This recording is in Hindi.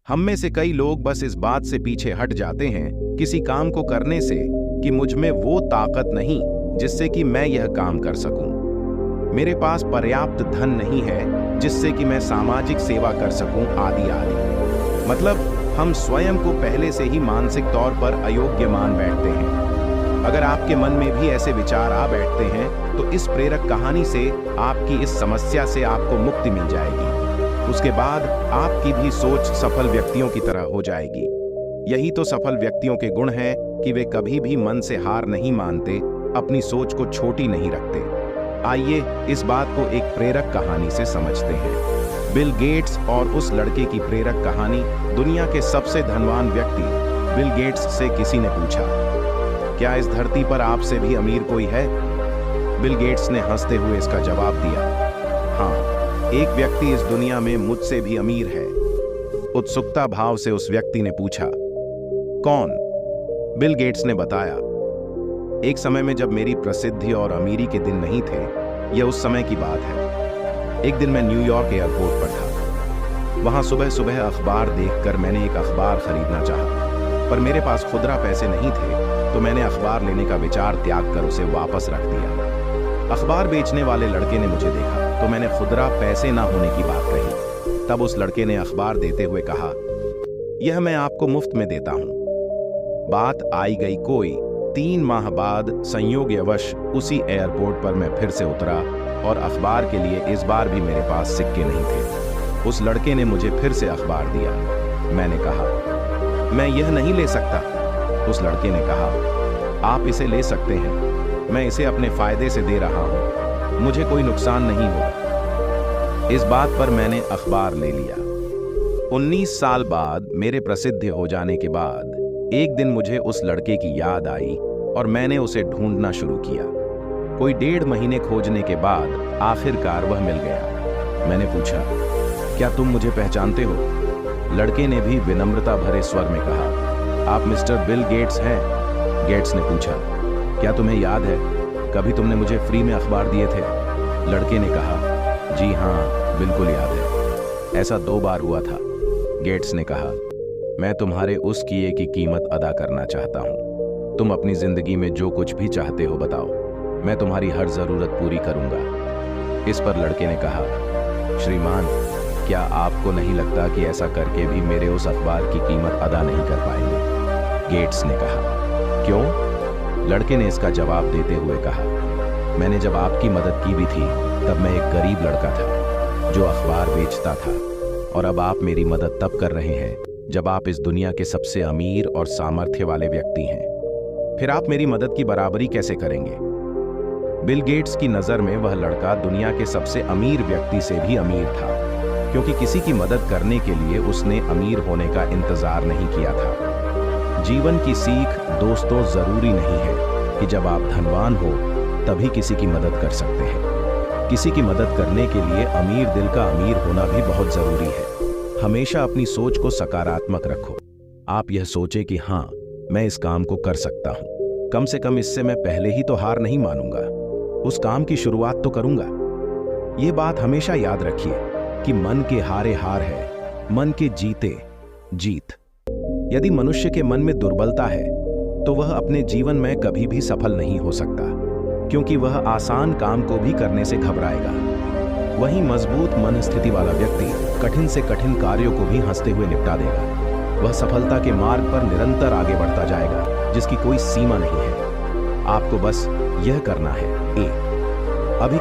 हम में से कई लोग बस इस बात से पीछे हट जाते हैं किसी काम को करने से कि मुझ में वो ताकत नहीं जिससे कि मैं यह काम कर सकूं। मेरे पास पर्याप्त धन नहीं है जिससे कि मैं सामाजिक सेवा कर सकूं, आदि आदि। मतलब हम स्वयं को पहले से ही मानसिक तौर पर अयोग्य मान बैठते हैं। अगर आपके मन में भी ऐसे विचार आ बैठते हैं तो इस प्रेरक कहानी से आपकी इस समस्या से आपको मुक्ति मिल जाएगी। उसके बाद आपकी भी सोच सफल व्यक्तियों की तरह हो जाएगी। यही तो सफल व्यक्तियों के गुण हैं कि वे कभी भी मन से हार नहीं मानते, अपनी सोच को छोटी नहीं रखते। आइए इस बात को एक प्रेरक कहानी से समझते हैं। बिल गेट्स और उस लड़के की प्रेरक कहानी। दुनिया के सबसे धनवान व्यक्ति बिल गेट्स से किसी ने पूछा, क्या इस धरती पर आपसे भी अमीर कोई है? बिल गेट्स ने हंसते हुए इसका जवाब दिया, हाँ, एक व्यक्ति इस दुनिया में मुझसे भी अमीर है। उत्सुकता भाव से उस व्यक्ति ने पूछा, कौन? बिल गेट्स ने बताया, एक समय में जब मेरी प्रसिद्धि और अमीरी के दिन नहीं थे, यह उस समय की बात है। एक दिन मैं न्यूयॉर्क एयरपोर्ट पर था। वहां सुबह सुबह अखबार देखकर मैंने एक अखबार खरीदना चाहा, पर मेरे पास खुदरा पैसे नहीं थे, तो मैंने अखबार लेने का विचार त्याग कर उसे वापस रख दिया। अखबार बेचने वाले लड़के ने मुझे देखा तो मैंने खुदरा पैसे ना होने की बात कही। तब उस लड़के ने अखबार देते हुए कहा, यह मैं आपको मुफ्त में देता हूं। बात आई गई कोई 3 माह बाद संयोगवश उसी एयरपोर्ट पर मैं फिर से उतरा और अखबार के लिए इस बार भी मेरे पास सिक्के नहीं थे। उस लड़के ने मुझे फिर से अखबार दिया। मैंने कहा, मैं यह नहीं ले सकता। उस लड़के ने कहा, आप इसे ले सकते हैं, मैं इसे अपने फायदे से दे रहा हूं, मुझे कोई नुकसान नहीं होगा। इस बात पर मैंने अखबार ले लिया। 19 साल बाद मेरे प्रसिद्ध हो जाने के बाद एक दिन मुझे उस लड़के की याद आई और मैंने उसे ढूंढना शुरू किया। कोई 1.5 महीने खोजने के बाद आखिरकार वह मिल गया। मैंने पूछा, क्या तुम मुझे पहचानते हो? लड़के ने भी विनम्रता भरे स्वर में कहा, आप मिस्टर बिल गेट्स हैं? गेट्स ने पूछा, क्या तुम्हें याद है कभी तुमने मुझे फ्री में अखबार दिए थे? लड़के ने कहा, जी हाँ, बिल्कुल याद है, ऐसा 2 बार हुआ था। गेट्स ने कहा, मैं तुम्हारे उस किए की कीमत अदा करना चाहता हूँ। तुम अपनी जिंदगी में जो कुछ भी चाहते हो बताओ, मैं तुम्हारी हर जरूरत पूरी करूंगा। इस पर लड़के ने कहा, श्रीमान, क्या आपको नहीं लगता कि ऐसा करके भी मेरे उस अखबार की कीमत अदा नहीं कर पाएंगे? गेट्स ने कहा, क्यों? लड़के ने इसका जवाब देते हुए कहा, मैंने जब आपकी मदद की भी थी तब मैं एक गरीब लड़का था जो अखबार बेचता था, और अब आप मेरी मदद तब कर रहे हैं जब आप इस दुनिया के सबसे अमीर और सामर्थ्य वाले व्यक्ति हैं। फिर आप मेरी मदद की बराबरी कैसे करेंगे? बिल गेट्स की नज़र में वह लड़का दुनिया के सबसे अमीर व्यक्ति से भी अमीर था, क्योंकि किसी की मदद करने के लिए उसने अमीर होने का इंतजार नहीं किया था। जीवन की सीख दोस्तों जरूरी नहीं है कि जब आप धनवान हो तभी किसी की मदद कर सकते हैं। किसी की मदद करने के लिए अमीर दिल का अमीर होना भी बहुत जरूरी है। हमेशा अपनी सोच को सकारात्मक रखो। आप यह सोचे कि हाँ, मैं इस काम को कर सकता हूँ, कम से कम इससे मैं पहले ही तो हार नहीं मानूंगा, उस काम की शुरुआत तो करूंगा। ये बात हमेशा याद रखिए कि मन के हारे हार है, मन के जीते जीत। यदि मनुष्य के मन में दुर्बलता है तो वह अपने जीवन में कभी भी सफल नहीं हो सकता, क्योंकि वह आसान काम को भी करने से घबराएगा। वहीं मजबूत मन स्थिति वाला व्यक्ति कठिन से कठिन कार्यों को भी हंसते हुए निपटा देगा। वह सफलता के मार्ग पर निरंतर आगे बढ़ता जाएगा, जिसकी कोई सीमा नहीं है। आपको बस यह करना है, अभी